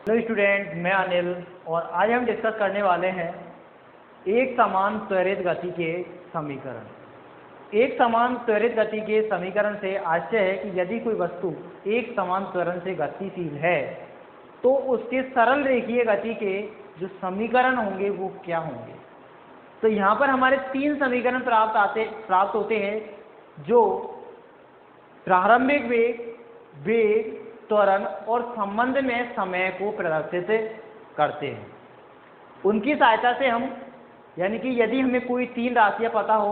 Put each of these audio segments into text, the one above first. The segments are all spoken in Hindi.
हेलो स्टूडेंट, मैं अनिल और आज हम डिस्कस करने वाले हैं एक समान त्वरित गति के समीकरण। एक समान त्वरित गति के समीकरण से आशय है कि यदि कोई वस्तु एक समान त्वरण से गतिशील है तो उसके सरल रेखीय गति के जो समीकरण होंगे वो क्या होंगे। तो यहाँ पर हमारे तीन समीकरण प्राप्त होते हैं जो प्रारंभिक वेग, वेग, त्वरण और संबंध में समय को प्रदर्शित करते हैं। उनकी सहायता से हम यानी कि यदि हमें कोई तीन राशियां पता हो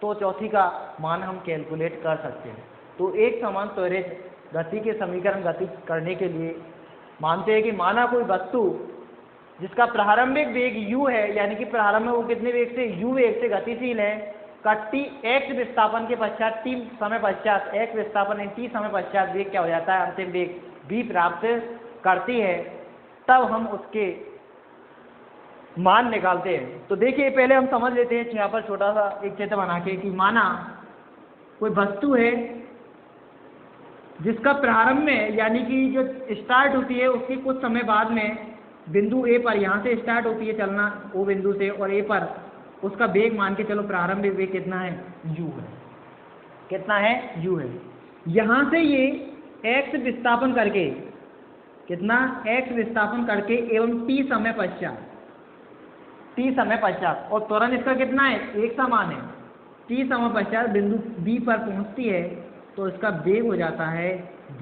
तो चौथी का मान हम कैलकुलेट कर सकते हैं। तो एक समान त्वरित गति के समीकरण गति करने के लिए मानते हैं कि माना कोई वस्तु जिसका प्रारंभिक वेग u है, यानी कि प्रारंभ में वो कितने वेग से u वेग से गतिशील है, का t x विस्थापन के पश्चात t समय पश्चात x विस्थापन t समय पश्चात वेग क्या हो जाता है, अंतिम वेग v प्राप्त करती है, तब हम उसके मान निकालते हैं। तो देखिए पहले हम समझ लेते हैं यहाँ पर छोटा सा एक चित्र बना के कि माना कोई वस्तु है जिसका प्रारंभ में यानी कि जो स्टार्ट होती है उसके कुछ समय बाद में बिंदु ए पर, यहाँ से स्टार्ट होती है चलना ओ बिंदु से, और ए पर उसका वेग मान के चलो प्रारंभिक वेग कितना है, u है। कितना है, u है। यहाँ से ये x विस्थापन करके कितना x विस्थापन करके एवं t समय पश्चात और त्वरण इसका कितना है, एक समान है, t समय पश्चात बिंदु b पर पहुँचती है तो इसका वेग हो जाता है v।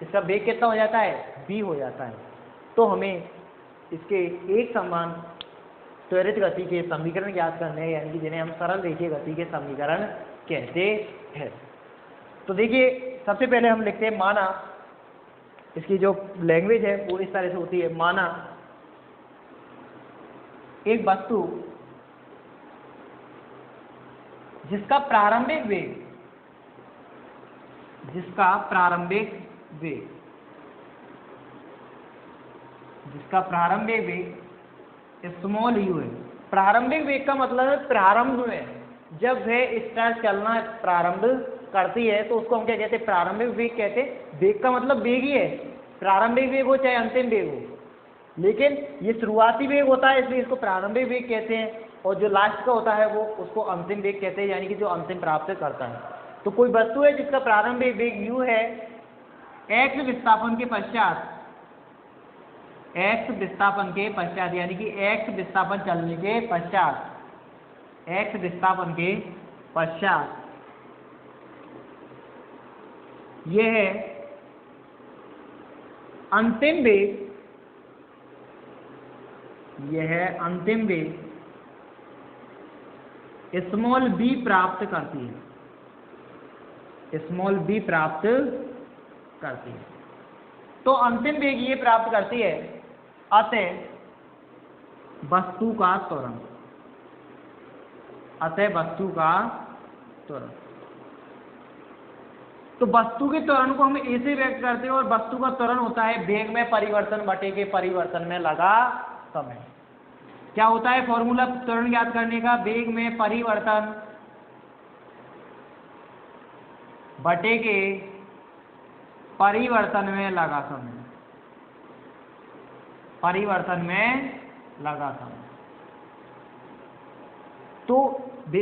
इसका वेग कितना हो जाता है, v हो जाता है। तो हमें इसके एक समान त्वरित गति के समीकरण ज्ञात करने हैं, यानी कि जिन्हें हम सरल रेखीय गति के समीकरण कहते हैं। तो देखिए सबसे पहले हम लिखते हैं माना, इसकी जो लैंग्वेज है वो इस तरह से होती है। माना एक वस्तु जिसका प्रारंभिक वेग स्मॉल u है। प्रारंभिक वेग का मतलब है प्रारंभ में जब वह स्टार्ट चलना प्रारंभ करती है तो उसको हम क्या कहते हैं, प्रारंभिक वेग कहते हैं। वेग का मतलब वेग ही है, प्रारंभिक वेग हो चाहे अंतिम वेग हो, लेकिन ये शुरुआती वेग होता है इसलिए इसको प्रारंभिक वेग कहते हैं, और जो लास्ट का होता है वो उसको अंतिम वेग कहते हैं, यानी कि जो अंतिम प्राप्त करता है। तो कोई वस्तु है जिसका प्रारंभिक वेग u है, x विस्थापन के पश्चात यानी कि x विस्थापन चलने के पश्चात यह है अंतिम वेग स्मॉल b प्राप्त करती है। तो अंतिम वेग ये प्राप्त करती है, अतः वस्तु का त्वरण। तो वस्तु के त्वरण को हम ऐसे व्यक्त करते हैं, और वस्तु का त्वरण होता है वेग में परिवर्तन बटे के परिवर्तन में लगा समय। क्या होता है फॉर्मूला त्वरण ज्ञात करने का, वेग में परिवर्तन बटे के परिवर्तन में लगा समय। तो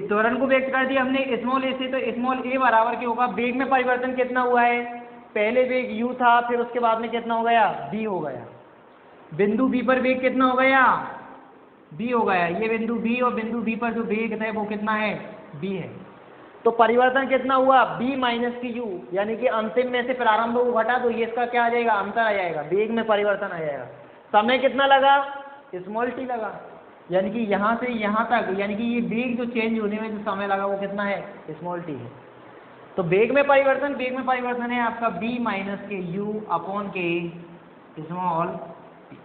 त्वरण को व्यक्त कर दिया हमने स्मॉल ए से, तो स्मॉल ए बराबर क्या होगा, वेग में परिवर्तन कितना हुआ है, पहले वेग u था, फिर उसके बाद में कितना हो गया, v हो गया। बिंदु b पर वेग कितना हो गया, v हो गया। ये बिंदु b और बिंदु b पर जो वेग है वो कितना है, v है। तो परिवर्तन कितना हुआ, b माइनस की u, यानी कि अंतिम में से प्रारंभ को घटा तो ये इसका क्या आ जाएगा, अंतर आ जाएगा, वेग में परिवर्तन आ जाएगा। समय कितना लगा, स्मॉल t लगा, यानी कि यहाँ से यहाँ तक, यानी कि ये वेग जो चेंज होने में जो समय लगा वो कितना है, स्मॉल t है। तो वेग में परिवर्तन है आपका b माइनस के u अपॉन के स्मॉल t।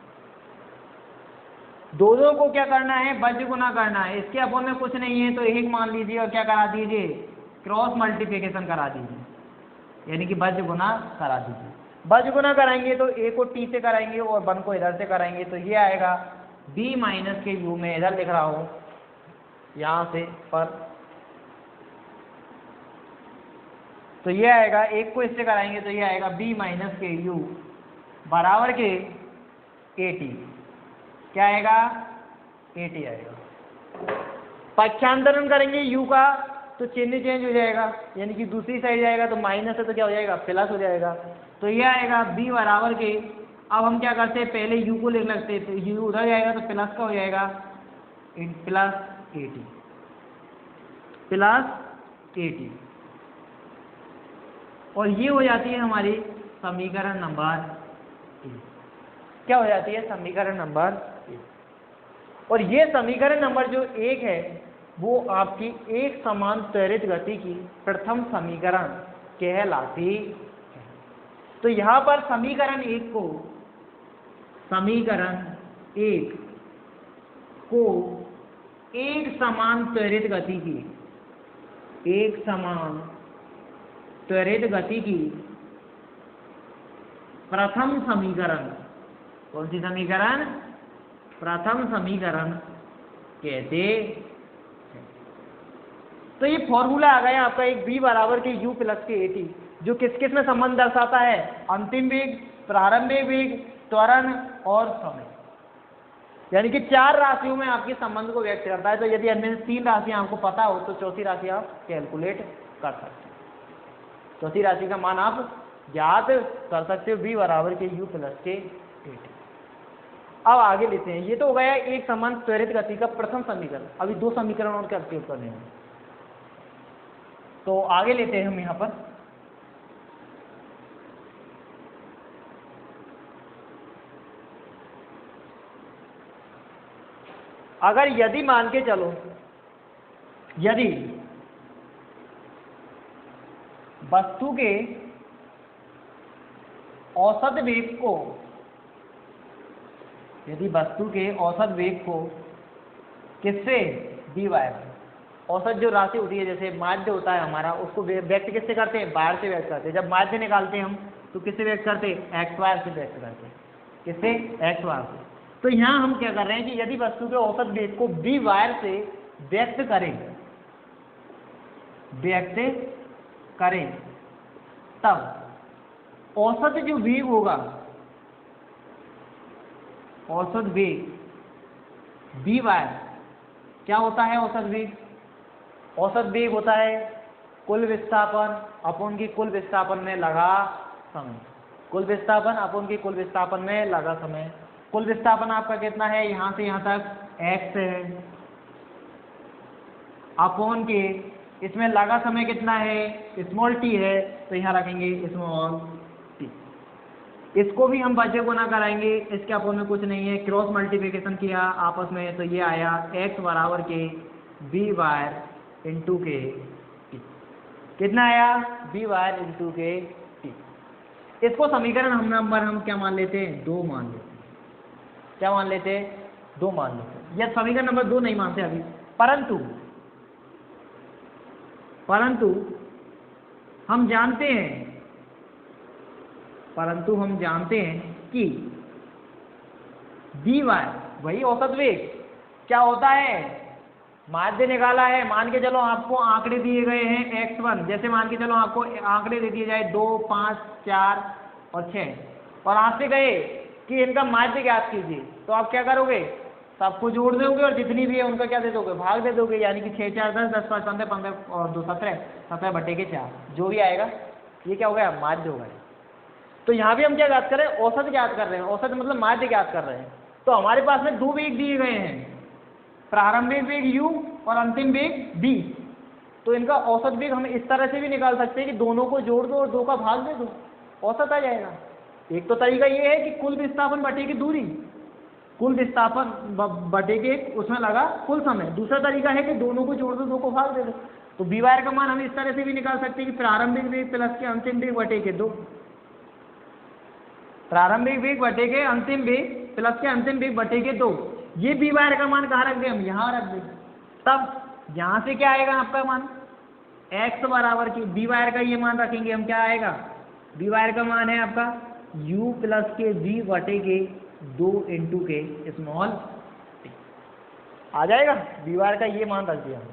दोनों को क्या करना है, वज्र गुना करना है। इसके अपॉन में कुछ नहीं है तो एक मान लीजिए और क्या करा दीजिए, क्रॉस मल्टीप्लिकेशन करा दीजिए, यानी कि वज्र गुना करा दीजिए। वज्र गुना कराएंगे तो a को t से कराएंगे और 1 को इधर से कराएंगे, तो ये आएगा b माइनस के u में इधर लिख रहा हूँ यहाँ से पर, तो ये आएगा, एक को इससे कराएंगे तो ये आएगा b माइनस के u बराबर के AT, क्या आएगा? AT आएगा। पक्षांतरण करेंगे u का तो चिन्ह चेंज हो जाएगा, यानी कि दूसरी साइड जाएगा तो माइनस है तो क्या हो जाएगा? प्लस हो जाएगा। तो ये आएगा b बराबर के, अब हम क्या करते हैं, पहले u को लिख लगते हैं, तो u उधर जाएगा तो प्लस का हो जाएगा प्लस AT, प्लस AT, और ये हो जाती है हमारी समीकरण नंबर 1। क्या हो जाती है? समीकरण नंबर 1। और ये समीकरण नंबर जो 1 है वो आपकी एक समान त्वरित गति की प्रथम समीकरण कहलाती है। तो यहां पर समीकरण 1 को एक समान त्वरित गति की प्रथम समीकरण, कौन सी समीकरण? प्रथम समीकरण कहते हैं। तो ये फॉर्मूला आ गया आपका एक b बराबर के u प्लस के AT, जो किस किस में संबंध दर्शाता है? अंतिम वेग, प्रारंभिक वेग, त्वरण और समय, यानी कि 4 राशियों में आपके संबंध को व्यक्त करता है। तो यदि इनमें से 3 राशियां आपको पता हो तो चौथी राशि आप कैलकुलेट कर सकते हैं, चौथी राशि का मान आप ज्ञात कर सकते हो, b बराबर के u प्लस के AT। अब आगे लेते हैं, ये तो हो गया एक समान त्वरित गति का प्रथम समीकरण। अभी 2 समीकरण और कैलकुलेट करने हैं, तो आगे लेते हैं हम यहां पर। अगर यदि मान के चलो, यदि वस्तु के औसत वेग को किससे? b वायर, औसत जो राशि होती है, जैसे माध्य होता है हमारा, उसको व्यक्त किससे करते हैं? बाहर से व्यक्त करते हैं। जब माध्य निकालते हैं हम तो किससे व्यक्त करते हैं? x वायर से व्यक्त करते हैं। किससे? x वायर से। तो यहाँ हम क्या कर रहे हैं कि यदि वस्तु के औसत वेग को b वायर से व्यक्त करें तब औसत जो वेग होगा, औसत वेग b वायर, क्या होता है औसत वेग? औसत वेग होता है कुल विस्थापन अपॉन की कुल विस्थापन में लगा समय, कुल विस्थापन अपॉन की कुल विस्थापन में लगा समय। कुल विस्थापन आपका कितना है? यहां से यहां तक x है, अपॉन के इसमें लगा समय कितना है? स्मॉल t है, तो यहां रखेंगे स्मॉल t। इसको भी हम बच्चे को ना कराएंगे, इसके अपॉन में कुछ नहीं है, क्रॉस मल्टीप्लिकेशन किया आपस में, तो ये आया x बराबर के b वायर इंटू के t। कितना आया? b वायर इंटू के t। इसको समीकरण हम क्या मान लेते हैं? 2 मान लेते हैं। क्या मान लेते हैं? 2 मान लेते हैं। यह समीकरण नंबर 2 नहीं मानते अभी, परंतु हम जानते हैं कि b वायर वही औसत वेग क्या होता है? माध्य निकाला है, मान के चलो आपको आंकड़े दिए गए हैं x1, जैसे मान के चलो आपको आंकड़े दे दिए जाए 2, 5, 4 और 6, और आपसे कहे कि इनका माध्य ज्ञात कीजिए, तो आप क्या करोगे? सबको जोड़ दोगे और जितनी भी है उनका क्या दे दोगे? भाग दे दोगे, यानी कि 6 4 10, 10 5 15, 15 और 2 17, 17 बटे के 4, जो भी आएगा ये क्या हो गया? माध्य हो गया। तो यहाँ भी हम क्या ज्ञात कर रहे हैं? औसत ज्ञात कर रहे हैं। औसत मतलब माध्य ज्ञात कर रहे हैं। तो हमारे पास में 2 वेग दिए गए हैं, प्रारंभिक वेग u और अंतिम वेग b। तो इनका औसत वेग हम इस तरह से भी निकाल सकते हैं कि दोनों को जोड़ दो और 2 का भाग दे दो, औसत आ जाएगा। एक तो तरीका ये है कि कुल विस्थापन बटे की दूरी, कुल विस्थापन बटे के उसमें लगा कुल समय। दूसरा तरीका है कि दोनों को जोड़ दो, 2 को भाग दे दो। तो b वायर का मान हम इस तरह से भी निकाल सकते हैं कि प्रारंभिक वेग प्लस के अंतिम वेग बटे के 2, प्रारंभिक वेग बटे के अंतिम वेग प्लस के अंतिम वेग बटे के 2। ये b वायर का मान कहाँ रख दे? हम यहाँ रख दें। तब यहाँ से क्या आएगा आपका मान? x बराबर की b वायर का ये मान रखेंगे हम, क्या आएगा? b वायर का मान है आपका u प्लस के v बटे के 2 इंटू के स्मॉल t आ जाएगा। b वायर का ये मान रख दिया हमने,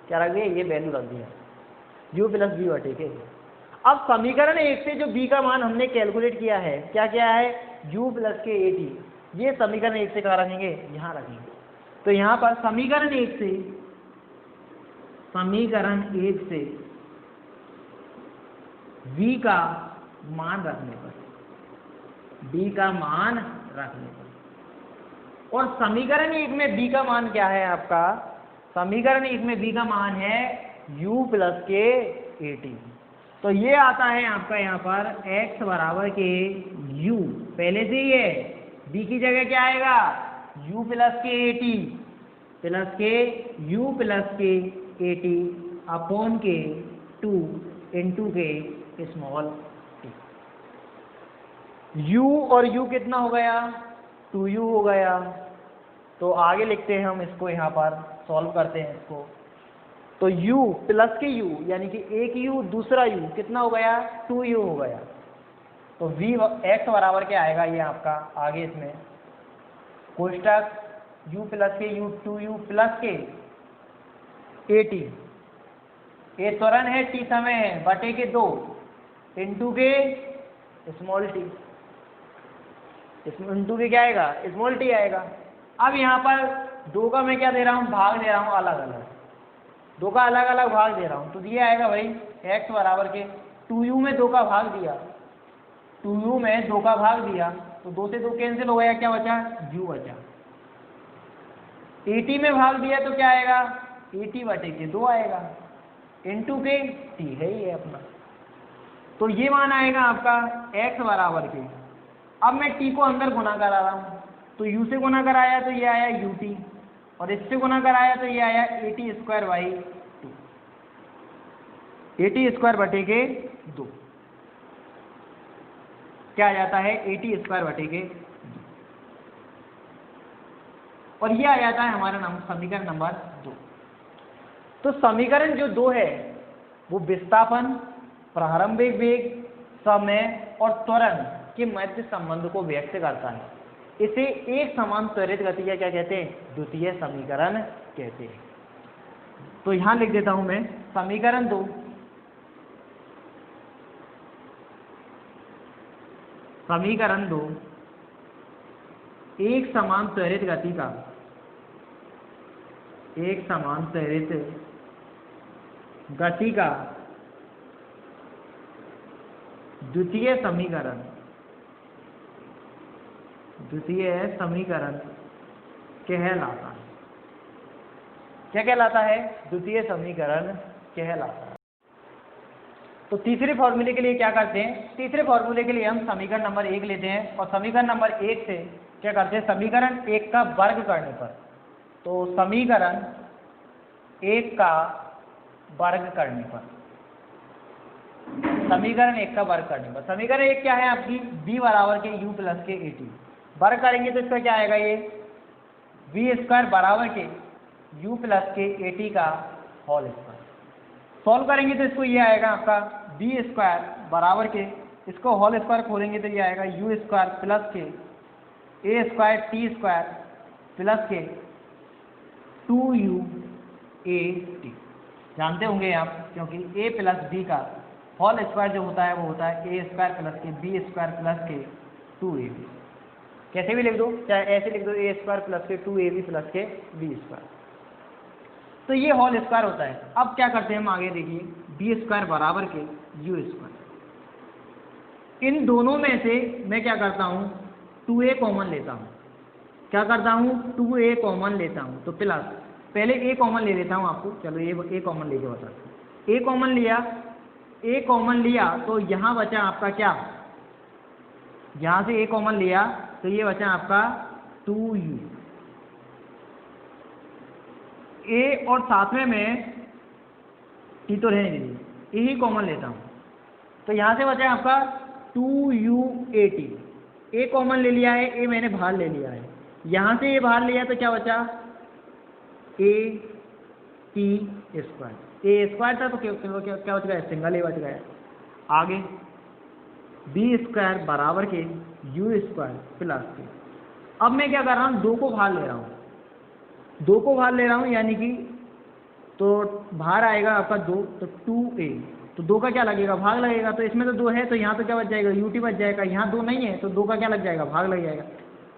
क्या रख दिया? ये वैल्यू रख दिया u प्लस v बटे के। अब समीकरण 1 से जो b का मान हमने कैलकुलेट किया है, क्या क्या है? u प्लस के AT, ये समीकरण 1 से कहाँ रखेंगे, यहाँ रखेंगे। तो यहाँ पर समीकरण 1 से v का मान रखने पर, b का मान रखने पर, और समीकरण 1 में b का मान क्या है आपका, समीकरण 1 में b का मान है u प्लस के at। तो ये आता है आपका यहाँ पर x बराबर के u, पहले से ही है, b की जगह क्या आएगा u प्लस के at प्लस के u प्लस के at अपॉन के 2 इंटू के स्मॉल t। u और u कितना हो गया, 2u हो गया। तो आगे लिखते हैं हम इसको, यहाँ पर सॉल्व करते हैं इसको। तो u प्लस के u यानी कि एक u दूसरा u कितना हो गया, 2u हो गया। तो v x बराबर क्या आएगा, ये आपका आगे इसमें कोष्टक u प्लस के u 2u प्लस के at, ये त्वरण है t समय है बटे के 2 इंटू के स्मॉल t, इंटू के क्या आएगा, स्मॉल t आएगा। अब यहाँ पर 2 का मैं क्या दे रहा हूँ, भाग दे रहा हूँ अलग अलग, 2 का अलग अलग भाग दे रहा हूँ। तो ये आएगा भाई x बराबर के 2u में 2 का भाग दिया, 2u में 2 का भाग दिया, तो 2 से 2 कैंसिल हो गया, क्या बचा, u बचा। at में भाग दिया तो क्या आएगा, at बटे के 2 आएगा, इंटू के t है ये अपना। तो ये मान आएगा आपका x बराबर के, अब मैं t को अंदर गुना करा रहा हूँ, तो u से गुना कराया तो ये आया ut, और इससे गुना कराया तो ये आया at square by 2, at square बटे के 2 क्या आ जाता है, at स्क्वायर बटे के 2, और ये आ जाता है हमारा समीकरण नंबर 2। तो समीकरण जो 2 है वो विस्थापन, प्रारंभिक वेग, समय और त्वरण के मध्य संबंध को व्यक्त करता है। इसे एक समान त्वरित गति का क्या कहते हैं, द्वितीय समीकरण कहते हैं। तो यहां लिख देता हूं मैं समीकरण 2, समीकरण 2 एक समान त्वरित गति का, एक समान त्वरित गति का द्वितीय समीकरण, द्वितीय समीकरण कहलाता है। क्या कहलाता है, द्वितीय समीकरण कहलाता है। तो तीसरे फॉर्मूले के लिए क्या करते हैं, तीसरे फॉर्मूले के लिए हम समीकरण नंबर 1 लेते हैं, और समीकरण नंबर 1 से क्या करते हैं, समीकरण 1 का वर्ग करने पर, तो समीकरण 1 का वर्ग करने पर, समीकरण 1 का वर्ग करने पर, समीकरण 1 क्या है आपकी, b बराबर के u प्लस के at, वर्ग करेंगे तो इसका क्या आएगा, ये v स्क्वायर बराबर के u प्लस के at का होल स्क्वायर। सॉल्व करेंगे तो इसको ये आएगा आपका b स्क्वायर बराबर के, इसको होल स्क्वायर खोलेंगे तो ये आएगा u स्क्वायर प्लस के a square t square plus के 2u at, जानते होंगे आप, क्योंकि a प्लस b का होल स्क्वायर जो होता है वो होता है a स्क्वायर प्लस के b स्क्वायर प्लस के 2ab। कैसे भी लिख दो, चाहे ऐसे लिख दो a स्क्वायर प्लस के 2ab प्लस के b स्क्वायर, तो ये होल स्क्वायर होता है। अब क्या करते हैं हम आगे देखिए, b स्क्वायर बराबर के u स्क्वायर, इन दोनों में से मैं क्या करता हूँ, 2a कॉमन लेता हूँ, क्या करता हूँ 2a कॉमन लेता हूँ, तो प्लस पहले a कॉमन ले लेता हूँ आपको, चलो ये a कॉमन लेके बताता हूँ। a कॉमन लिया, a कॉमन लिया तो यहाँ बचा आपका क्या, यहाँ से a कॉमन लिया तो ये बचा आपका 2u, a और साथ में मैं t तो रहने दीजिए, a ही कॉमन लेता हूँ, तो यहाँ से बचा आपका 2u@, a कॉमन ले लिया है, a मैंने बाहर ले लिया है, यहाँ से ये बाहर लिया तो क्या बचा at स्क्वायर, a स्क्वायर था तो क्या बच गया, सिंगल a बच गया। आगे b स्क्वायर बराबर के u स्क्वायर प्लस के, अब मैं क्या कर रहा हूँ, 2 को बाहर ले रहा हूँ, 2 को बाहर ले रहा हूँ, यानी कि तो बाहर आएगा आपका 2, तो 2a, तो 2 का क्या लगेगा, भाग लगेगा, तो इसमें तो 2 है तो यहाँ तो क्या बच जाएगा, ut बच जाएगा, यहाँ 2 नहीं है तो 2 का क्या लग जाएगा, भाग लग जाएगा।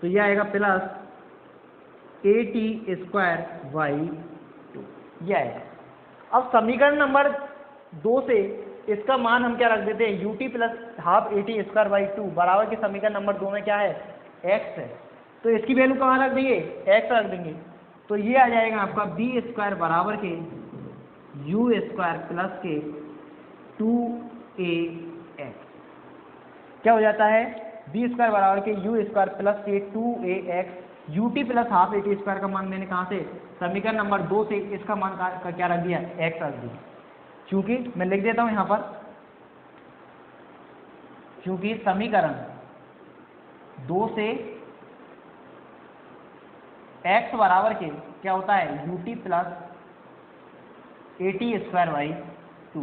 तो ये आएगा प्लस AT² ये आएगा। अब समीकरण नंबर 2 से इसका मान हम क्या रख देते हैं, UT प्लस हाफ AT² बराबर के समीकरण नंबर 2 में क्या है, x है। तो इसकी वैल्यू कहाँ रख देंगे, x रख देंगे। तो ये आ जाएगा आपका B² बराबर के U² प्लस के 2AX। क्या हो जाता है, B² बराबर के U² प्लस के 2AX। UT plus half AT² का मान मैंने कहाँ से, समीकरण नंबर 2 से इसका मान का क्या रख दिया, x रख दिया। क्योंकि मैं लिख देता हूं यहां पर, क्योंकि समीकरण 2 से x बराबर के क्या होता है, UT प्लस AT²/2।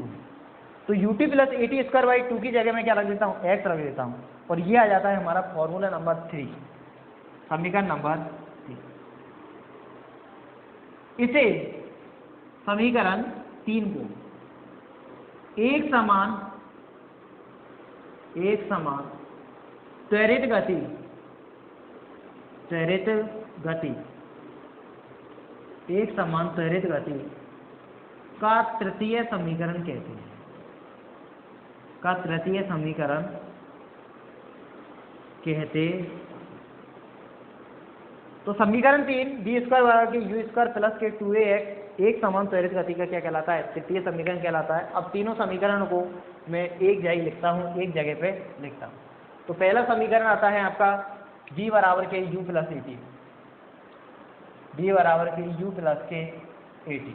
तो UT प्लस AT²/2 की जगह मैं क्या रख देता हूं, x रख देता हूं। और ये आ जाता है हमारा फॉर्मूला नंबर 3, समीकरण नंबर 3। इसे समीकरण 3 को एक समान त्वरित गति का तृतीय समीकरण कहते हैं, तो समीकरण 3 B² बराबर के U² प्लस के 2AX एक समान त्वरित गति का क्या कहलाता है, तृतीय समीकरण कहलाता है। अब तीनों समीकरणों को मैं एक जगह लिखता हूँ, एक जगह पे लिखता हूँ। तो पहला समीकरण आता है आपका B बराबर के U प्लस AT, B बराबर के U प्लस के AT।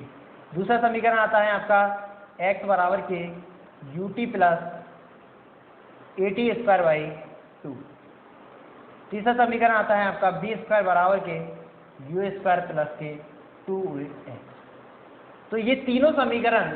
दूसरा समीकरण आता है आपका X बराबर के UT प्लस AT²/2। तीसरा समीकरण आता है आपका B² बराबर के U² प्लस के 2AX। तो ये तीनों समीकरण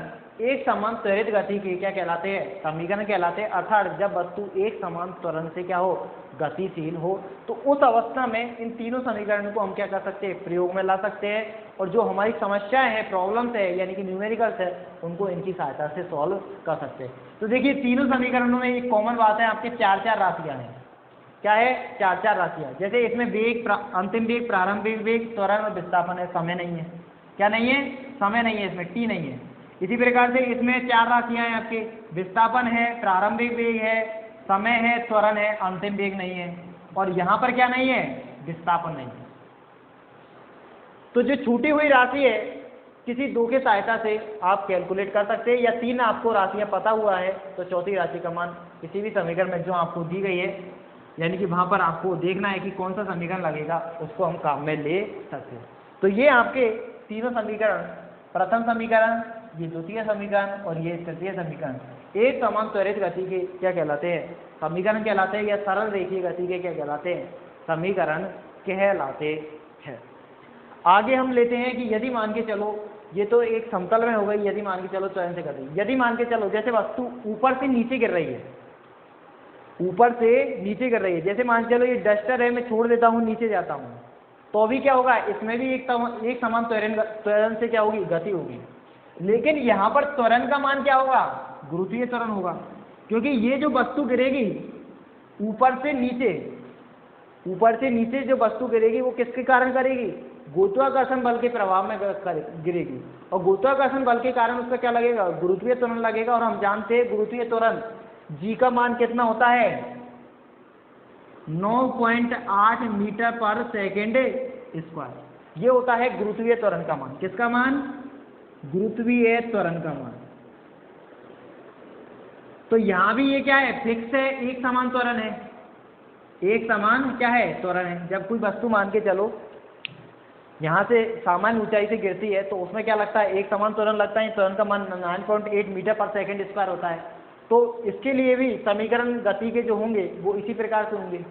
एक समान त्वरित गति के क्या कहलाते हैं, समीकरण कहलाते हैं। अर्थात जब वस्तु एक समान त्वरण से क्या हो, गतिशील हो, तो उस अवस्था में इन तीनों समीकरणों को हम क्या कर सकते हैं, प्रयोग में ला सकते हैं। और जो हमारी समस्याएं हैं, प्रॉब्लम्स है, यानी कि न्यूमेरिकल्स है, उनको इनकी सहायता से सॉल्व कर सकते हैं। तो देखिए तीनों समीकरणों में एक कॉमन बात है, आपके 4-4 राशियां हैं। क्या है, 4-4 राशियां। जैसे इसमें वेग, अंतिम वेग, प्रारंभिक वेग, त्वरण और विस्थापन है, समय नहीं है। क्या नहीं है, समय नहीं है, इसमें t नहीं है। इसी प्रकार से इसमें 4 राशियां हैं आपके, विस्थापन है, प्रारंभिक वेग है, समय है, त्वरण है, अंतिम वेग नहीं है। और यहां पर क्या नहीं है, विस्थापन नहीं है। तो जो छूटी हुई राशि है, किसी 2 के सहायता से आप कैलकुलेट कर सकते हैं, या 3 आपको राशियां पता हुआ है तो चौथी राशि का मान किसी भी समीकरण में जो आपको दी गई है, यानी कि वहां पर आपको देखना है कि कौन सा समीकरण लगेगा, उसको हम काम में ले सकते हैं। तो ये आपके तीनों समीकरण, प्रथम समीकरण, ये द्वितीय समीकरण और ये तृतीय समीकरण एक समान त्वरित गति के क्या कहलाते हैं, समीकरण कहलाते हैं, या सरल रेखीय गति के क्या कहलाते हैं, समीकरण कहलाते हैं। आगे हम लेते हैं कि यदि मान के चलो, ये तो एक समतल में हो गई, यदि मान के चलो त्वरण से गति, यदि मान के चलो जैसे वस्तु ऊपर से नीचे गिर रही है, ऊपर से नीचे गिर रही है, जैसे मान के चलो ये डस्टर है, मैं छोड़ देता हूँ, नीचे जाता हूँ, तो अभी क्या होगा, इसमें भी एक समान त्वरण से क्या होगी, गति होगी। लेकिन यहाँ पर त्वरण का मान क्या होगा, गुरुत्वीय त्वरण होगा, क्योंकि ये जो वस्तु गिरेगी ऊपर से नीचे जो वस्तु गिरेगी वो किसके कारण करेगी, गुरुत्वाकर्षण बल के प्रभाव में गिरेगी। और गुरुत्वाकर्षण बल के कारण उसका क्या लगेगा, गुरुत्वीय त्वरण लगेगा। और हम जानते हैं गुरुत्वीय त्वरण जी का मान कितना होता है, 9.8 मीटर पर सेकेंड स्क्वायर। ये होता है गुरुत्वीय त्वरण का मान। किसका मान, गुरुत्वीय त्वरण का मान। तो यहां भी ये क्या है, फिक्स है, एक समान त्वरण है, एक समान क्या है, त्वरण है। जब कोई वस्तु मान के चलो यहां से सामान्य ऊंचाई से गिरती है तो उसमें क्या लगता है, एक समान त्वरण लगता है। त्वरण का मान 9.8 मीटर पर सेकेंड स्क्वायर होता है। तो इसके लिए भी समीकरण गति के जो होंगे वो इसी प्रकार से होंगे,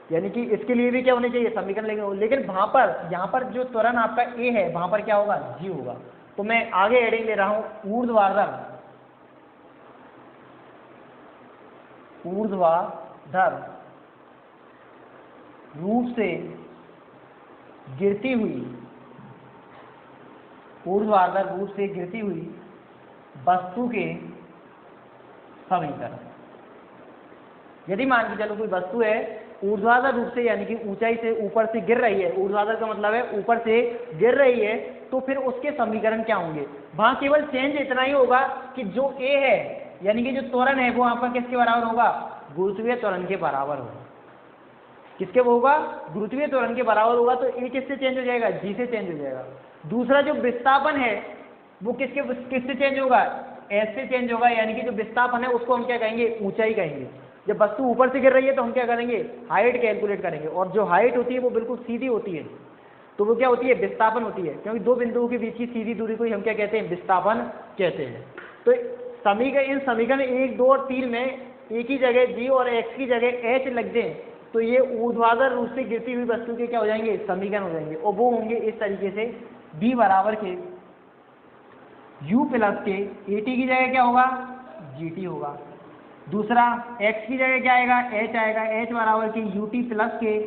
यानी कि इसके लिए भी क्या होने चाहिए, समीकरण लेंगे। लेकिन वहां पर, यहाँ पर जो त्वरण आपका ए है, वहां पर क्या होगा, जी होगा। तो मैं आगे हेडिंग ले रहा हूं, ऊर्ध्वाधर रूप से गिरती हुई वस्तु के समीकरण। यदि मान के चलो कोई वस्तु है ऊर्ध्वाधर रूप से यानी कि ऊंचाई से ऊपर से गिर रही है, ऊर्ध्वाधर का मतलब है ऊपर से गिर रही है, तो फिर उसके समीकरण क्या होंगे? वहां केवल चेंज इतना ही होगा कि जो ए है यानी कि जो त्वरण है वो आपका किसके बराबर होगा? गुरुत्वीय त्वरण के बराबर होगा। किसके होगा? गुरुत्वीय त्वरण के बराबर होगा। तो ए किससे चेंज हो जाएगा? जी से चेंज हो जाएगा। दूसरा जो विस्थापन है वो किससे चेंज होगा? एस से चेंज होगा, यानी कि जो विस्थापन है उसको हम क्या कहेंगे? ऊंचाई कहेंगे। जब वस्तु ऊपर से गिर रही है तो हम क्या करेंगे? हाइट कैलकुलेट करेंगे, और जो हाइट होती है वो बिल्कुल सीधी होती है, तो वो क्या होती है? विस्थापन होती है, क्योंकि दो बिंदुओं के बीच की सीधी दूरी को ही हम क्या कहते हैं? विस्थापन कहते हैं। तो इन समीकरण 1, 2 और 3 में एक ही जगह जी और एक्स की जगह एच लग दें तो ये ऊर्ध्वाधर रूप से गिरती हुई वस्तु के क्या हो जाएंगे? समीकरण हो जाएंगे, और वो होंगे इस तरीके से, बी बराबर के u प्लस के ए टी की जगह क्या होगा? जी टी होगा। दूसरा x की जगह क्या आएगा? h आएगा, h बराबर के यू टी प्लस के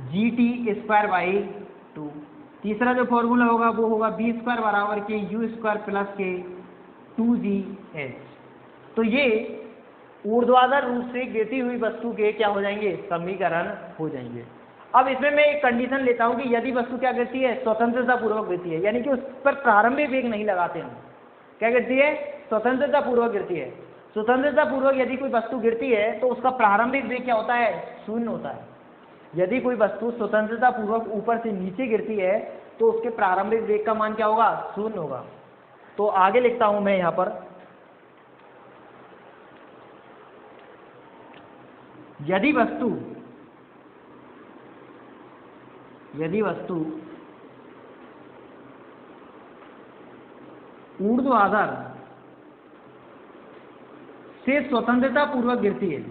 जी टी स्क्वायर बाई 2। तीसरा जो फॉर्मूला होगा वो होगा बी स्क्वायर बराबर के यू स्क्वायर प्लस के 2gh। तो ये ऊर्ध्वाधर रूप से गिरती हुई वस्तु के क्या हो जाएंगे? समीकरण हो जाएंगे। अब इसमें मैं एक कंडीशन लेता हूं कि यदि वस्तु क्या गिरती है? स्वतंत्रता पूर्वक गिरती है, यानी कि उस पर प्रारंभिक वेग नहीं लगाते हम। क्या गिरती है? स्वतंत्रता पूर्वक गिरती है। स्वतंत्रता पूर्वक यदि कोई वस्तु गिरती है तो उसका प्रारंभिक वेग क्या होता है? शून्य होता है। यदि कोई वस्तु स्वतंत्रता पूर्वक ऊपर से नीचे गिरती है तो उसके प्रारंभिक वेग का मान क्या होगा? शून्य होगा। तो आगे लिखता हूं मैं यहां पर, यदि वस्तु ऊर्ध्वाधर से स्वतंत्रता पूर्वक गिरती है,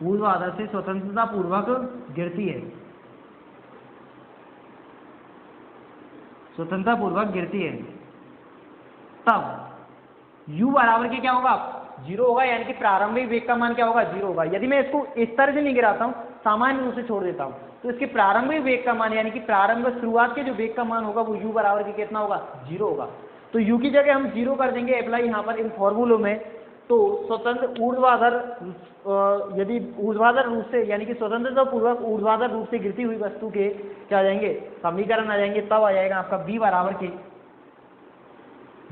ऊर्ध्वाधर से स्वतंत्रता पूर्वक गिरती है, स्वतंत्रता पूर्वक गिरती है, तब u बराबर के क्या होगा? 0 होगा, यानी कि प्रारंभिक वेग का मान क्या होगा? 0 होगा। यदि मैं इसको इस तरह से नहीं गिराता हूं, सामान्य रूप से छोड़ देता हूं, तो इसके प्रारंभिक वेग का मान यानी कि शुरुआत के जो वेग का मान होगा वो u बराबर के कितना होगा? 0 होगा। तो u की जगह हम 0 कर देंगे अप्लाई यहाँ पर इन फॉर्मूलों में। तो यदि ऊर्ध्वाधर रूप से यानी कि स्वतंत्रता पूर्वक ऊर्ध्वाधर रूप से गिरती हुई वस्तु के क्या आ जाएंगे? समीकरण आ जाएंगे। तब आ जाएगा आपका b बराबर के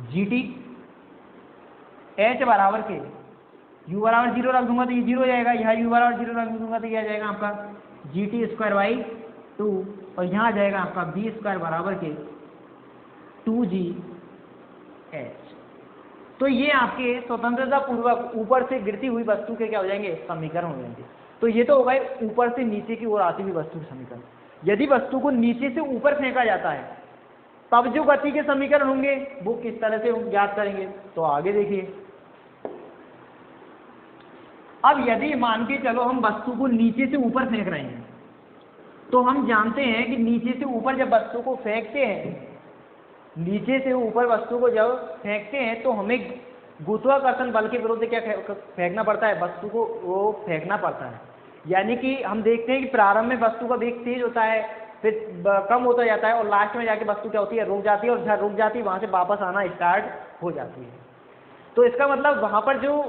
जी टी, एच बराबर के u बराबर 0 रख दूंगा तो ये 0 हो जाएगा, यहाँ u बराबर 0 रख दूंगा तो ये आ जाएगा आपका जी टी स्क्वायर बाई 2, और यहाँ आ जाएगा आपका बी स्क्वायर बराबर के 2gh। तो ये आपके स्वतंत्रता पूर्वक ऊपर से गिरती हुई वस्तु के क्या हो जाएंगे? समीकरण हो जाएंगे। तो ये तो होगा ऊपर से नीचे की ओर आती हुई वस्तु के समीकरण। यदि वस्तु को नीचे से ऊपर फेंका जाता है तब जो गति के समीकरण होंगे वो किस तरह से ज्ञात करेंगे? तो आगे देखिए। अब यदि मान के चलो हम वस्तु को नीचे से ऊपर फेंक रहे हैं, तो हम जानते हैं कि नीचे से ऊपर जब वस्तु को फेंकते हैं, नीचे से ऊपर वस्तु को जब फेंकते हैं तो हमें गुरुत्वाकर्षण बल के विरुद्ध क्या फेंकना पड़ता है? वस्तु को वो फेंकना पड़ता है। यानी कि हम देखते हैं कि प्रारंभ में वस्तु का वेग तेज होता है, फिर कम होता जाता है, और लास्ट में जाके वस्तु क्या होती है? रुक जाती है, और जहाँ रुक जाती है वहां से वापस आना स्टार्ट हो जाती है। तो इसका मतलब वहां पर जो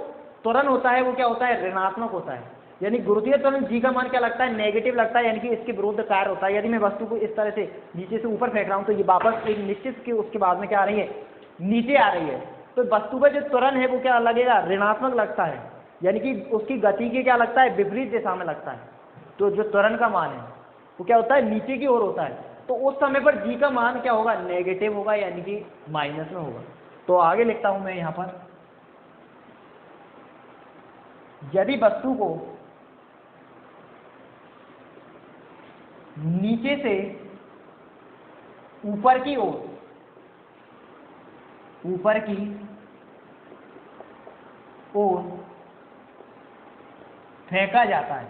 त्वरण होता है वो क्या होता है? ऋणात्मक होता है। यानी गुरुत्वीय त्वरण जी का मान क्या लगता है? नेगेटिव लगता है, यानी कि इसके विरुद्ध कार्य होता है। यदि मैं वस्तु को इस तरह से नीचे से ऊपर फेंक रहा हूं तो ये वापस एक निश्चित के उसके बाद में क्या आ रही है? नीचे आ रही है। तो वस्तु का जो त्वरण है वो क्या लगेगा? ऋणात्मक लगता है, यानी कि उसकी गति की क्या लगता है? विपरीत दिशा में लगता है। तो जो त्वरण का मान है वो क्या होता है? नीचे की ओर होता है। तो उस समय पर जी का मान क्या होगा? नेगेटिव होगा, यानी कि माइनस में होगा। तो आगे लिखता हूं मैं यहां पर, यदि वस्तु को नीचे से ऊपर की ओर फेंका जाता है,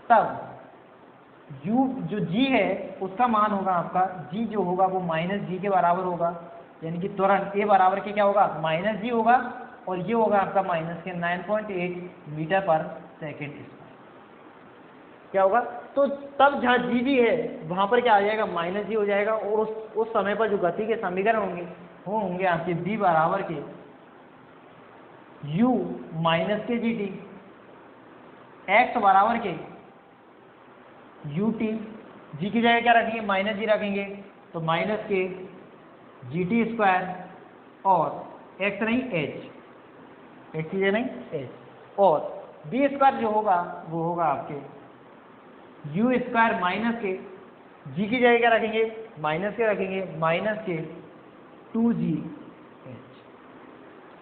तब u जो g है उसका मान होगा आपका, g जो होगा वो माइनस जी के बराबर होगा, यानी कि त्वरण a बराबर के क्या होगा? माइनस जी होगा, और ये होगा आपका माइनस के 9.8 मीटर पर सेकेंड स्क्वायर। क्या होगा? तो तब जहाँ जी भी है वहां पर क्या आ जाएगा? माइनस जी हो जाएगा, और उस समय पर जो गति के समीकरण होंगे वो होंगे आपके b बराबर के u माइनस के जी टी, x बराबर के यू टी, जी की जगह क्या रखेंगे माइनस जी रखेंगे तो माइनस के जी टी स्क्वायर और एक्स नहीं एच, एक्स की जगह नहीं एच, और बी स्क्वायर जो होगा वो होगा आपके यू स्क्वायर माइनस के जी की जगह क्या रखेंगे माइनस के रखेंगे माइनस के 2g एच।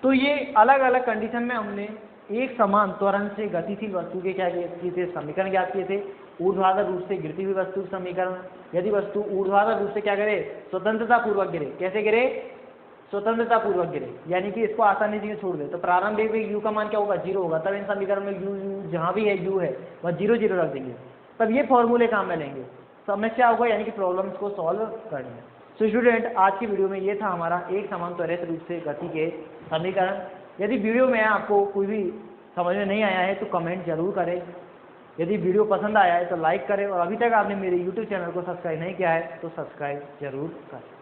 तो ये अलग अलग कंडीशन में हमने एक समान त्वरण से गतिशील वस्तु के क्या किए थे समीकरण ज्ञात किए थे। ऊर्ध्वाधर रूप से गिरती हुई वस्तु का समीकरण, यदि वस्तु ऊर्ध्वाधर रूप से क्या करे स्वतंत्रता पूर्वक गिरे, कैसे गिरे स्वतंत्रता पूर्वक गिरे, यानी कि इसको आसानी से छोड़ दे तो प्रारंभिक में u का मान क्या होगा 0 होगा, तब इन समीकरण में u जहाँ भी है u है वह 0 0 रख देंगे, तब ये फॉर्मूले काम में लेंगे, समस्या होगा यानी कि प्रॉब्लम्स को सॉल्व करने। सो स्टूडेंट आज की वीडियो में ये था हमारा एक समान त्वरित रूप से गति के समीकरण। यदि वीडियो में आपको कोई भी समझ में नहीं आया है तो कमेंट जरूर करें, यदि वीडियो पसंद आया है तो लाइक करें और अभी तक आपने मेरे यूट्यूब चैनल को सब्सक्राइब नहीं किया है तो सब्सक्राइब जरूर करें।